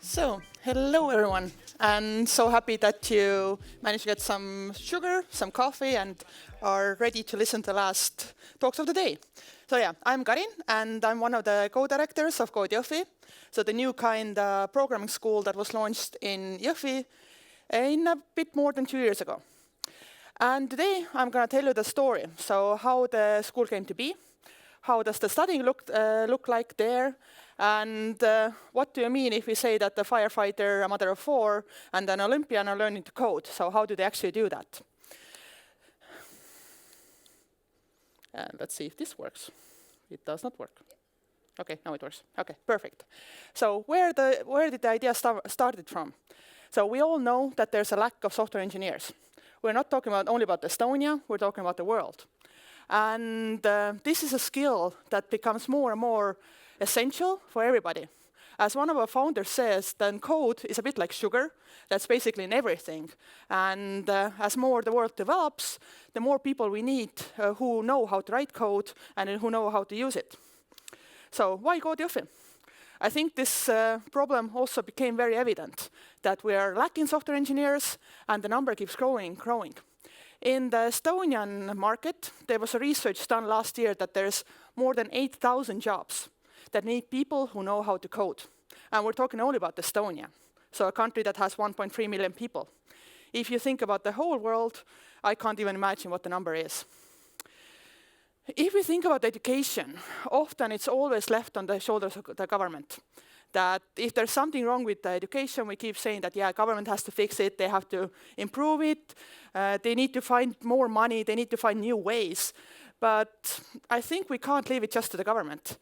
So, hello everyone, and so happy that you managed to get some sugar, some coffee, and are ready to listen to the last talks of the day. So yeah, I'm Karin, and I'm one of the co-directors of Jõhvi, so the new kind of programming school that was launched in Jõhvi in a bit more than 2 years ago. And today I'm going to tell you the story, so how the school came to be, how does the studying look like there, and what do you mean if we say that a firefighter, a mother of four, and an Olympian are learning to code? So how do they actually do that? And let's see if this works. It does not work. Okay, now it works. Okay, perfect. So where did the idea started from? So we all know that there's a lack of software engineers. We're not talking only about Estonia, we're talking about the world. And this is a skill that becomes more and more essential for everybody. As one of our founders says, then code is a bit like sugar, that's basically in everything. And as more the world develops, the more people we need who know how to write code and who know how to use it. So why Jõhvi? I think this problem also became very evident, that we are lacking software engineers and the number keeps growing. In the Estonian market, there was a research done last year that there's more than 8,000 jobs that need people who know how to code. And we're talking only about Estonia, so a country that has 1.3 million people. If you think about the whole world, I can't even imagine what the number is. If we think about education, often it's always left on the shoulders of the government. That if there's something wrong with the education, we keep saying that, yeah, government has to fix it, they have to improve it, they need to find more money, they need to find new ways. But I think we can't leave it just to the government.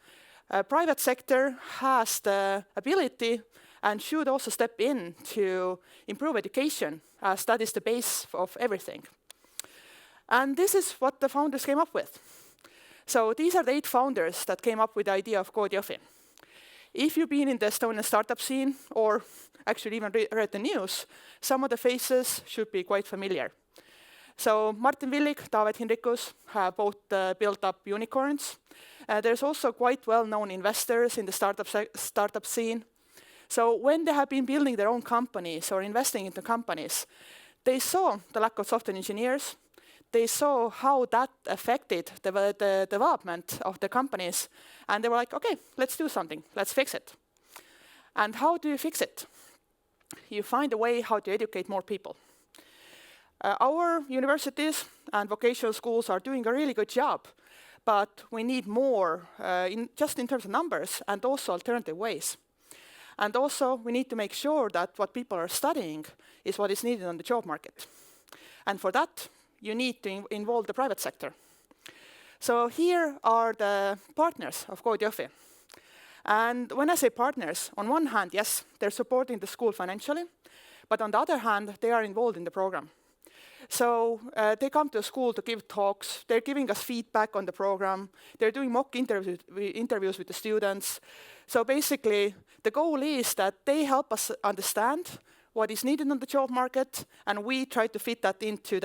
Private sector has the ability and should also step in to improve education, as that is the base of everything. And this is what the founders came up with. So these are the 8 founders that came up with the idea of Jõhvi. If you've been in the Estonian startup scene, or actually even read the news, some of the faces should be quite familiar. So Martin Villig, David Hinrikus have both built up unicorns. There's also quite well-known investors in the startup scene. So when they have been building their own companies or investing into companies, they saw the lack of software engineers. They saw how that affected the development of the companies. And they were like, okay, let's do something. Let's fix it. And how do you fix it? You find a way how to educate more people. Our universities and vocational schools are doing a really good job, but we need more just in terms of numbers and also alternative ways. And also, we need to make sure that what people are studying is what is needed on the job market. And for that, you need to involve the private sector. So here are the partners of Jõhvi. And when I say partners, on one hand, yes, they're supporting the school financially, but on the other hand, they are involved in the program. So they come to school to give talks, they're giving us feedback on the program, they're doing mock interviews with the students. So basically, the goal is that they help us understand what is needed on the job market, and we try to fit that into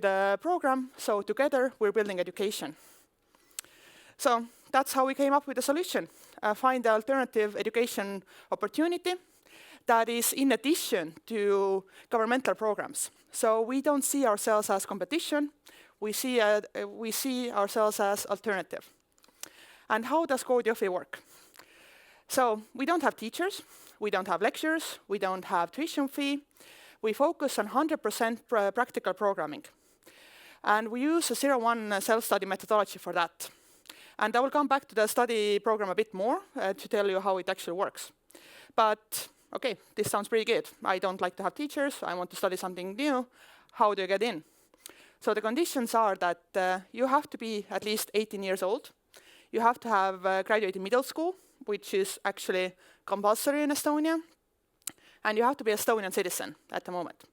the program, so together we're building education. So that's how we came up with the solution, find the alternative education opportunity that is in addition to governmental programs. So we don't see ourselves as competition, we see ourselves as alternative. And how does Jõhvi work? So we don't have teachers, we don't have lectures, we don't have tuition fee. We focus on 100% practical programming. And we use a 0-1 self-study methodology for that. And I will come back to the study program a bit more to tell you how it actually works. But okay, this sounds pretty good. I don't like to have teachers, I want to study something new. How do you get in? So the conditions are that you have to be at least 18 years old. You have to have graduated middle school, which is actually compulsory in Estonia. And you have to be an Estonian citizen at the moment.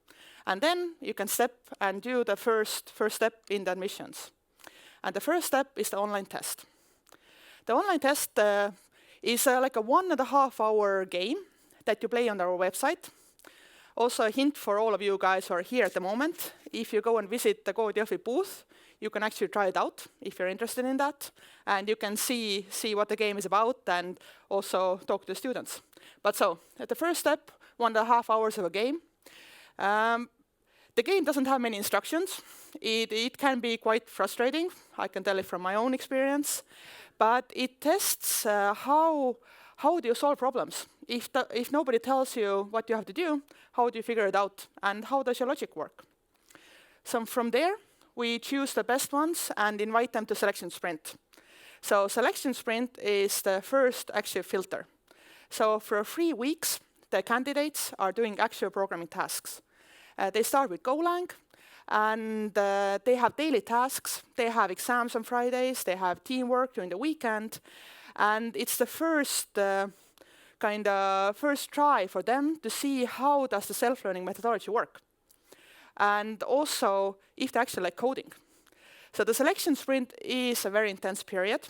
And then you can step and do the first step in the admissions. And the first step is the online test. The online test is like a 1.5-hour game that you play on our website. Also a hint for all of you guys who are here at the moment, if you go and visit the Kood Jõhvi booth, you can actually try it out if you're interested in that. And you can see what the game is about and also talk to the students. But so, at the first step, 1.5 hours of a game. The game doesn't have many instructions. It can be quite frustrating. I can tell it from my own experience. But it tests how do you solve problems. If nobody tells you what you have to do, how do you figure it out? And how does your logic work? So from there, we choose the best ones and invite them to selection sprint. So selection sprint is the first actual filter. So for 3 weeks, the candidates are doing actual programming tasks. They start with Golang, and they have daily tasks. They have exams on Fridays. They have teamwork during the weekend. And it's the first first try for them to see how does the self-learning methodology work. And also, if they actually like coding. So the selection sprint is a very intense period.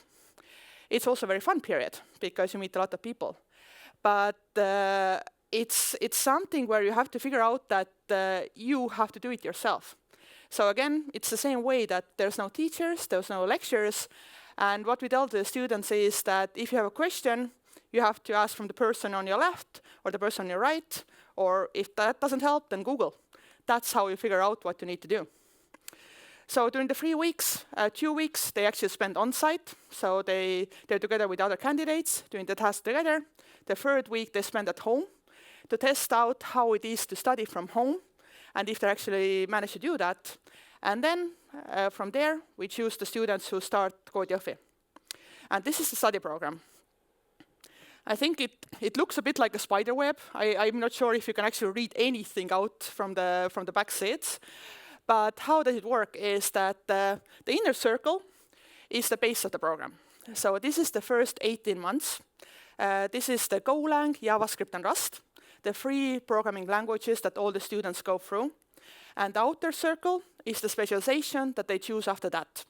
It's also a very fun period, because you meet a lot of people. But it's something where you have to figure out that you have to do it yourself. So again, it's the same way that there's no teachers, there's no lectures, and what we tell the students is that if you have a question, you have to ask from the person on your left or the person on your right, or if that doesn't help, then Google. That's how you figure out what you need to do. So during the 3 weeks, 2 weeks, they actually spend on-site. So they're together with other candidates, doing the task together. The 3rd week, they spend at home to test out how it is to study from home, and if they actually manage to do that. And then from there, we choose the students who start Kood Jõhvi. And this is the study program. I think it looks a bit like a spider web. I'm not sure if you can actually read anything out from the back seats. But how does it work is that the inner circle is the base of the program. So this is the first 18 months. This is the Golang, JavaScript, and Rust, the 3 programming languages that all the students go through. And the outer circle is the specialization that they choose after that.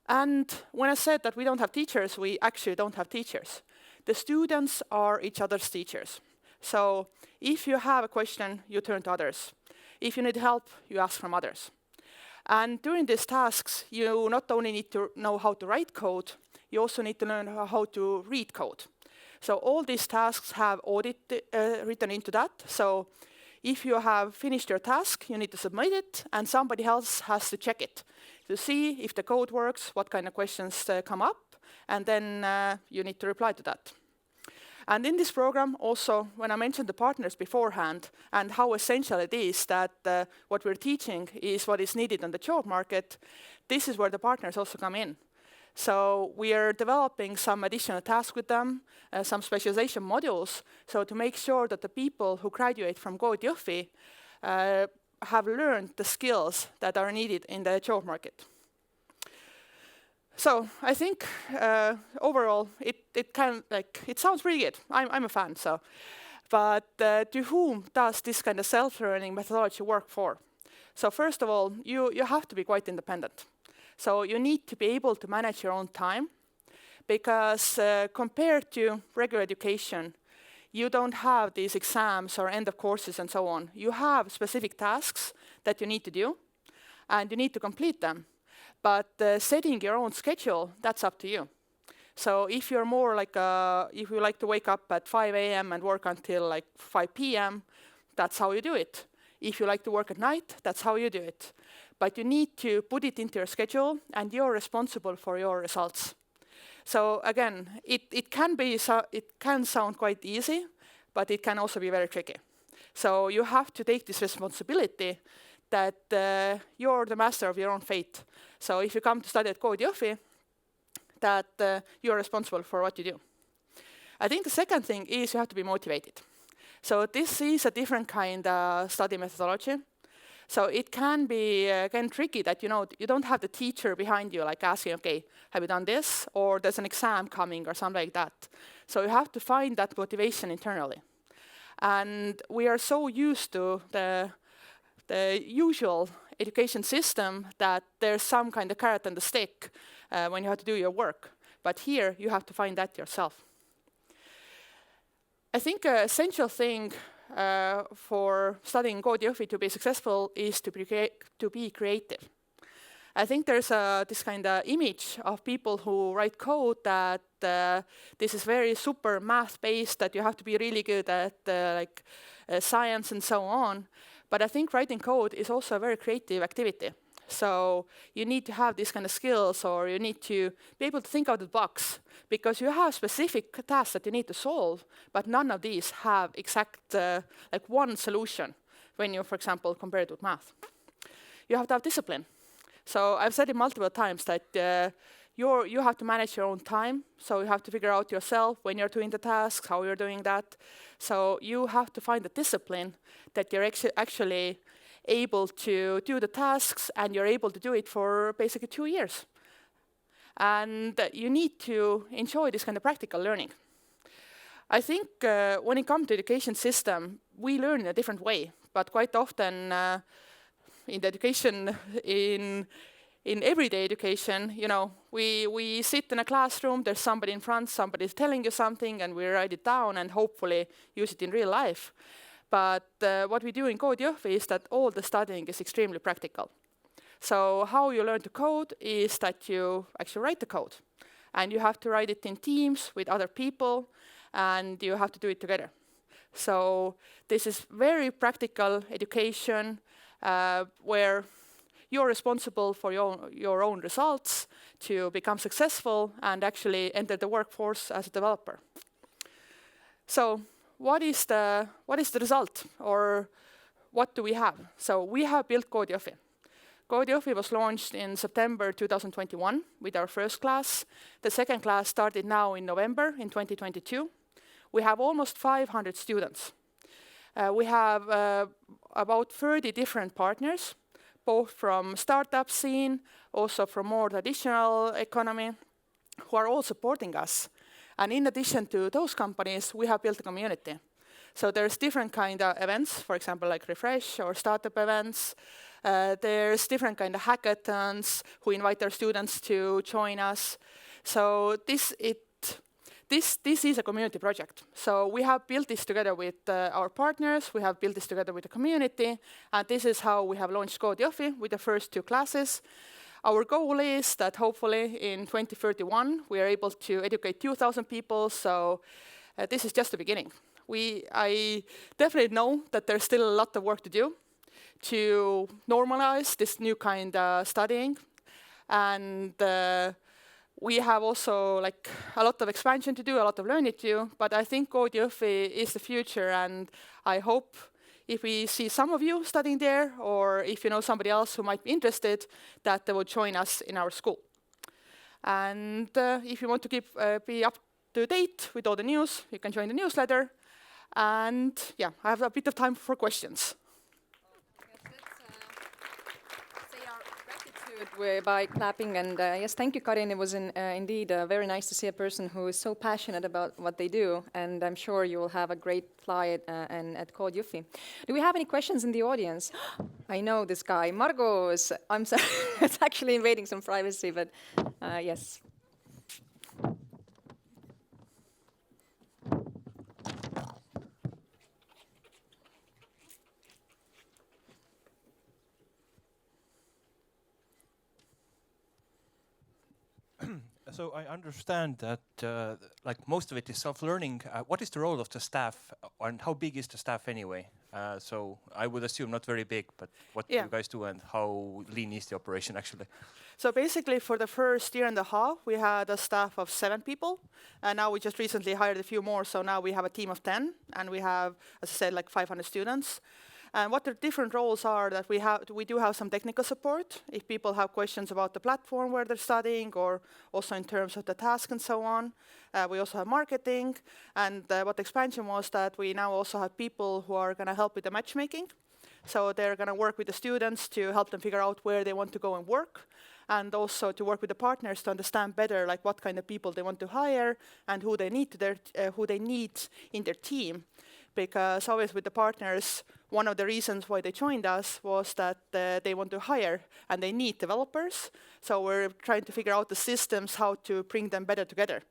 And when I said that we don't have teachers, we actually don't have teachers. The students are each other's teachers. So if you have a question, you turn to others. If you need help, you ask from others. And during these tasks, you not only need to know how to write code, you also need to learn how to read code. So all these tasks have audit written into that. So if you have finished your task, you need to submit it, and somebody else has to check it to see if the code works, what kind of questions come up, and then you need to reply to that. And in this program, also, when I mentioned the partners beforehand and how essential it is that what we're teaching is what is needed on the job market, this is where the partners also come in. So we are developing some additional tasks with them, some specialization modules, so to make sure that the people who graduate from Kood Jõhvi have learned the skills that are needed in the job market. So I think overall it sounds pretty good. I'm a fan. So, but to whom does this kind of self-learning methodology work for? So first of all, you have to be quite independent. So you need to be able to manage your own time, because compared to regular education, you don't have these exams or end of courses and so on. You have specific tasks that you need to do, and you need to complete them. But setting your own schedule, that's up to you. So if you're more like, if you like to wake up at 5 a.m. and work until like 5 p.m., that's how you do it. If you like to work at night, that's how you do it. But you need to put it into your schedule, and you're responsible for your results. So again, it can sound quite easy, but it can also be very tricky. So you have to take this responsibility that you're the master of your own fate. So if you come to study at Kood Jõhvi, that you're responsible for what you do. I think the second thing is you have to be motivated. So this is a different kind of study methodology. So it can be, again, tricky that, you don't have the teacher behind you, like asking, okay, have you done this? Or there's an exam coming or something like that. So you have to find that motivation internally. And we are so used to the usual education system that there's some kind of carrot and the stick when you have to do your work. But here, you have to find that yourself. I think an essential thing for studying Code Jõhvi to be successful is to be creative. I think there's this kind of image of people who write code that this is very super math-based, that you have to be really good at science and so on. But I think writing code is also a very creative activity. So you need to have these kind of skills, or you need to be able to think out of the box, because you have specific tasks that you need to solve, but none of these have exact one solution when you, for example, compare it with math. You have to have discipline. So I've said it multiple times that you have to manage your own time. So you have to figure out yourself when you're doing the tasks, how you're doing that. So you have to find the discipline that you're actually able to do the tasks, and you're able to do it for basically 2 years. And you need to enjoy this kind of practical learning. I think when it comes to education system, we learn in a different way, but quite often in the education, in everyday education, we sit in a classroom, there's somebody in front, somebody's telling you something, and we write it down and hopefully use it in real life. But what we do in Code Jõhvi is that all the studying is extremely practical. So how you learn to code is that you actually write the code. And you have to write it in teams with other people, and you have to do it together. So this is very practical education where you're responsible for your own results to become successful and actually enter the workforce as a developer. So what is the result, or what do we have? So we have built Code Jõhvi. Code Jõhvi was launched in September 2021 with our first class. The second class started now in November in 2022. We have almost 500 students. We have about 30 different partners, both from startup scene, also from more traditional economy, who are all supporting us. And in addition to those companies, we have built a community. So there's different kind of events, for example, like Refresh or startup events. There's different kind of hackathons who invite their students to join us. So this is a community project. So we have built this together with our partners, we have built this together with the community, and this is how we have launched Code Jõhvi with the first 2 classes. Our goal is that hopefully in 2031 we are able to educate 2,000 people, so this is just the beginning. I definitely know that there's still a lot of work to do to normalize this new kind of studying, and we have also a lot of expansion to do, a lot of learning to do, but I think Code Jõhvi is the future, and I hope if we see some of you studying there, or if you know somebody else who might be interested, that they will join us in our school. And if you want to be up to date with all the news, you can join the newsletter. And yeah, I have a bit of time for questions. By clapping, and yes, thank you, Karin. It was indeed very nice to see a person who is so passionate about what they do, and I'm sure you will have a great fly at Code Jõhvi. Do we have any questions in the audience? I know this guy, Margus. I'm sorry, it's actually invading some privacy, but yes. So I understand that most of it is self-learning. What is the role of the staff, and how big is the staff anyway? So I would assume not very big, but what do you guys do, and how lean is the operation actually? So basically for the first year and a half, we had a staff of 7 people, and now we just recently hired a few more, so now we have a team of 10, and we have, as I said, 500 students. And what the different roles are that we do have some technical support if people have questions about the platform where they're studying, or also in terms of the task and so on. We also have marketing, and what the expansion was that we now also have people who are going to help with the matchmaking. So they're going to work with the students to help them figure out where they want to go and work, and also to work with the partners to understand better what kind of people they want to hire and who they need in their team. Because always with the partners, one of the reasons why they joined us was that they want to hire and they need developers. So we're trying to figure out the systems, how to bring them better together.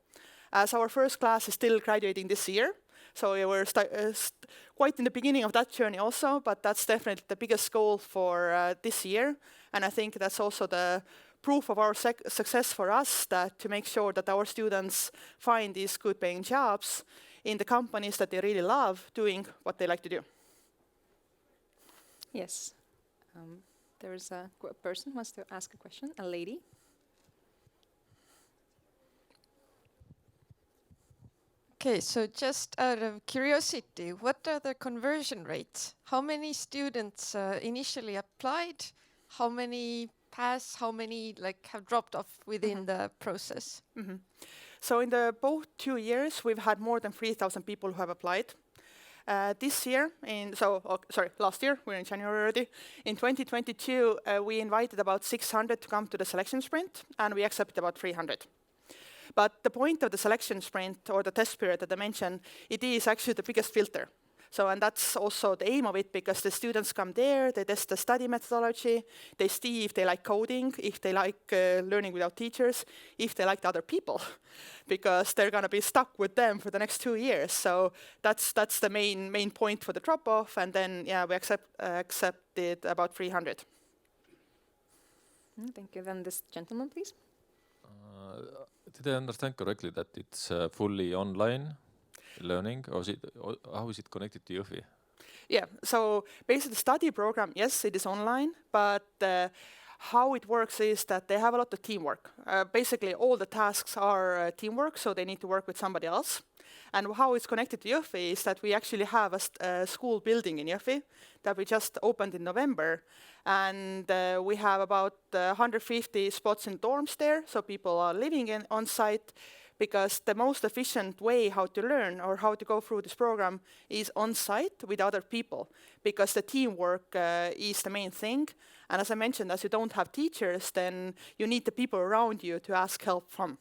As our first class is still graduating this year, So yeah, we're quite in the beginning of that journey also, but that's definitely the biggest goal for this year. And I think that's also the proof of our success for us, that to make sure that our students find these good paying jobs in the companies that they really love doing what they like to do. Yes. There is a person who wants to ask a question, a lady. Okay, so just out of curiosity, what are the conversion rates? How many students initially applied? How many pass? How many have dropped off within the process? So in the both 2 years, we've had more than 3,000 people who have applied. This year, last year, we're in January already. In 2022, we invited about 600 to come to the selection sprint, and we accepted about 300. But the point of the selection sprint or the test period that I mentioned, it is actually the biggest filter. So, and that's also the aim of it, because the students come there, they test the study methodology, they see if they like coding, if they like learning without teachers, if they like the other people, because they're going to be stuck with them for the next 2 years. So that's the main point for the drop-off, and then, yeah, we accepted about 300. Thank you. Then this gentleman, please. Did I understand correctly that it's fully online learning, or how is it connected to Jõhvi? Yeah, so basically the study program, yes, it is online, but how it works is that they have a lot of teamwork. Basically all the tasks are teamwork, so they need to work with somebody else. And how it's connected to Jõhvi is that we actually have a school building in Jõhvi that we just opened in November. And we have about 150 spots in dorms there, so people are living on site, because the most efficient way how to learn or how to go through this program is on site with other people, because the teamwork is the main thing. And as I mentioned, as you don't have teachers, then you need the people around you to ask help from.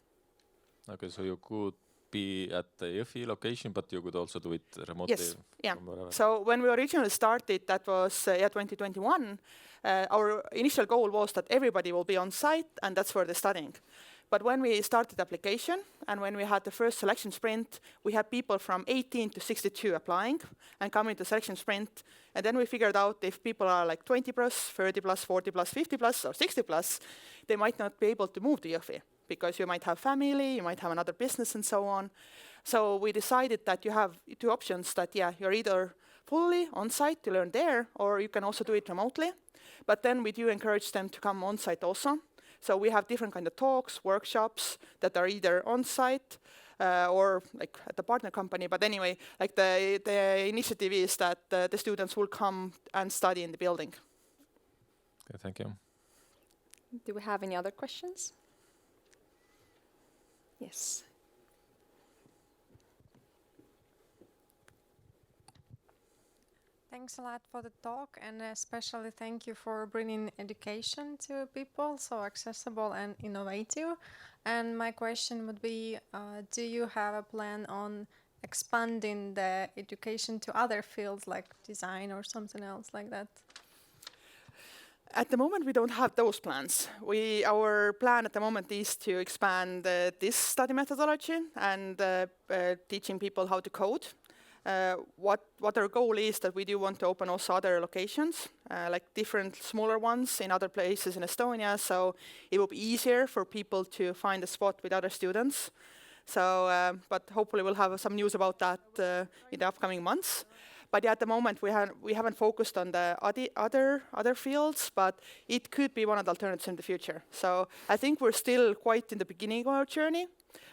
Okay, so you could be at the Jõhvi location, but you could also do it remotely. Yes, yeah. From wherever. So when we originally started, that was 2021, our initial goal was that everybody will be on site, and that's where they're studying. But when we started application, and when we had the first selection sprint, we had people from 18 to 62 applying and coming to selection sprint. And then we figured out if people are like 20 plus, 30 plus, 40 plus, 50 plus, or 60 plus, they might not be able to move to Jõhvi, because you might have family, you might have another business, and so on. So we decided that you have 2 options, that, yeah, you're either fully on site to learn there, or you can also do it remotely. But then we do encourage them to come on site also. So we have different kind of talks, workshops that are either on site or like at the partner company. But anyway, like the initiative is that the students will come and study in the building. Okay, thank you. Do we have any other questions? Yes. Thanks a lot for the talk, and especially thank you for bringing education to people, so accessible and innovative. And my question would be, do you have a plan on expanding the education to other fields like design or something else like that? At the moment, we don't have those plans. Our plan at the moment is to expand this study methodology and teaching people how to code. What our goal is that we do want to open also other locations, like different smaller ones in other places in Estonia, so it will be easier for people to find a spot with other students. So, but hopefully we'll have some news about that in the upcoming months. But yeah, at the moment we haven't focused on the other fields, but it could be one of the alternatives in the future. So I think we're still quite in the beginning of our journey,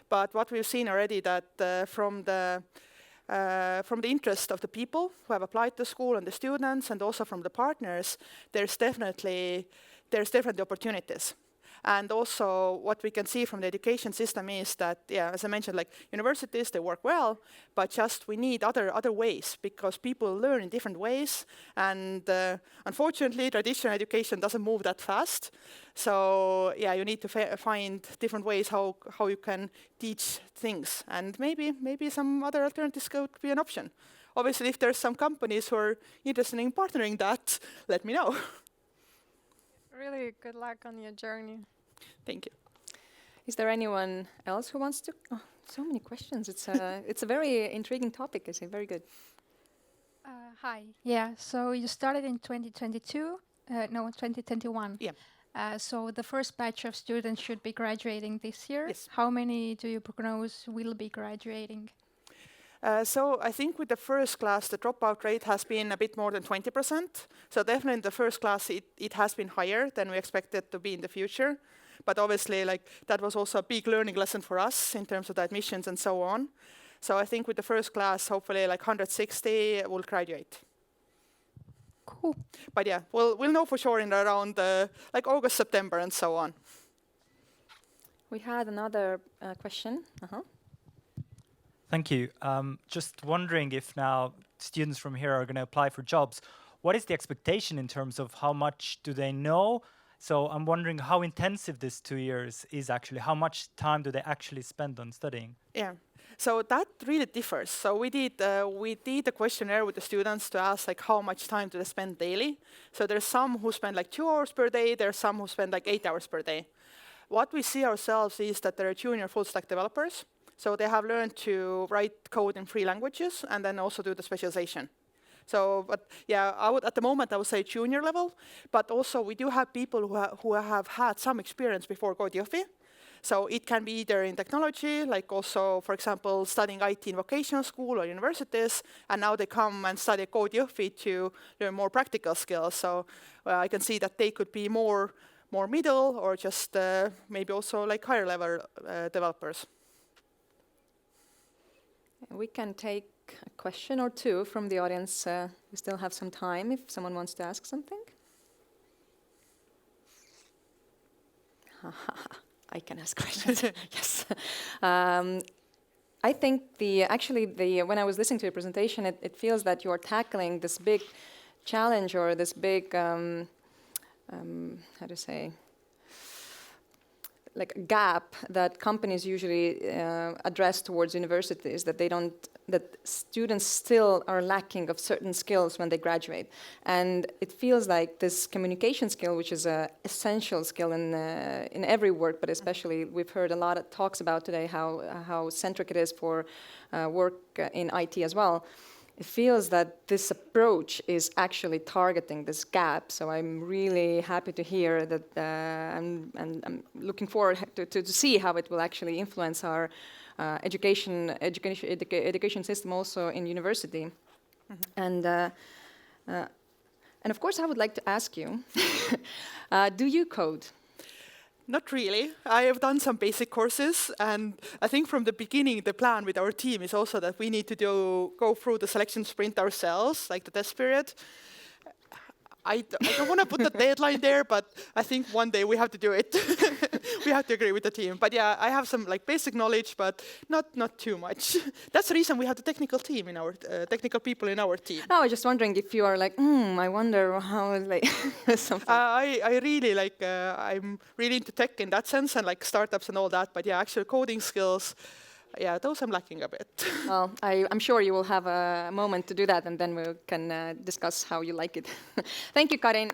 but what we've seen already that from the interest of the people who have applied to school and the students, and also from the partners, there's definitely opportunities. And also what we can see from the education system is that, yeah, as I mentioned, like universities, they work well, but just we need other ways, because people learn in different ways. And unfortunately, traditional education doesn't move that fast. So yeah, you need to find different ways how you can teach things. And maybe some other alternatives could be an option. Obviously, if there's some companies who are interested in partnering that, let me know. Really good luck on your journey. Thank you. Is there anyone else who wants to? Oh, So many questions. It's a very intriguing topic. I say very good. Hi. Yeah, so you started in 2022, no, 2021. Yeah. So the first batch of students should be graduating this year. Yes. How many do you prognose will be graduating? So I think with the first class, the dropout rate has been a bit more than 20%. So definitely in the first class, it has been higher than we expected to be in the future. But obviously, like that was also a big learning lesson for us in terms of the admissions and so on. So I think with the first class, hopefully like 160 will graduate. Cool. But yeah, we'll know for sure in around like August, September, and so on. We had another question. Thank you. Just wondering if now students from here are going to apply for jobs. What is the expectation in terms of how much do they know? So I'm wondering how intensive this 2 years is actually. How much time do they actually spend on studying? Yeah. So that really differs. So we did a questionnaire with the students to ask like how much time do they spend daily. So there's some who spend like 2 hours per day. There's some who spend like 8 hours per day. What we see ourselves is that they're junior full stack developers. So they have learned to write code in 3 languages and then also do the specialization. So, but yeah, at the moment I would say junior level, but also we do have people who have had some experience before Jõhvi. So it can be either in technology, like also, for example, studying IT in vocational school or universities, and now they come and study Jõhvi to learn more practical skills. So I can see that they could be more middle or just maybe also like higher level developers. We can take a question or two from the audience. We still have some time if someone wants to ask something. I can ask questions. Yes. I think when I was listening to your presentation, it feels that you are tackling this big challenge or this big, how to say, like a gap that companies usually address towards universities, that students still are lacking of certain skills when they graduate. And it feels like this communication skill, which is an essential skill in every work, but especially we've heard a lot of talks about today how centric it is for work in IT as well. It feels that this approach is actually targeting this gap. So I'm really happy to hear that, and I'm looking forward to see how it will actually influence our education system also in university. Mm-hmm. And of course, I would like to ask you, do you code? Not really. I have done some basic courses, and I think from the beginning, the plan with our team is also that we need to go through the selection sprint ourselves, like the test period. I don't want to put the deadline there, but I think one day we have to do it. We have to agree with the team. But yeah, I have some like basic knowledge, but not too much. That's the reason we have the technical team in our technical people in our team. No, I was just wondering if you are like, I wonder how like something. I really like. I'm really into tech in that sense and like startups and all that. But yeah, actual coding skills. Yeah, those I'm lacking a bit. Well, I'm sure you will have a moment to do that, and then we can discuss how you like it. Thank you, Karin.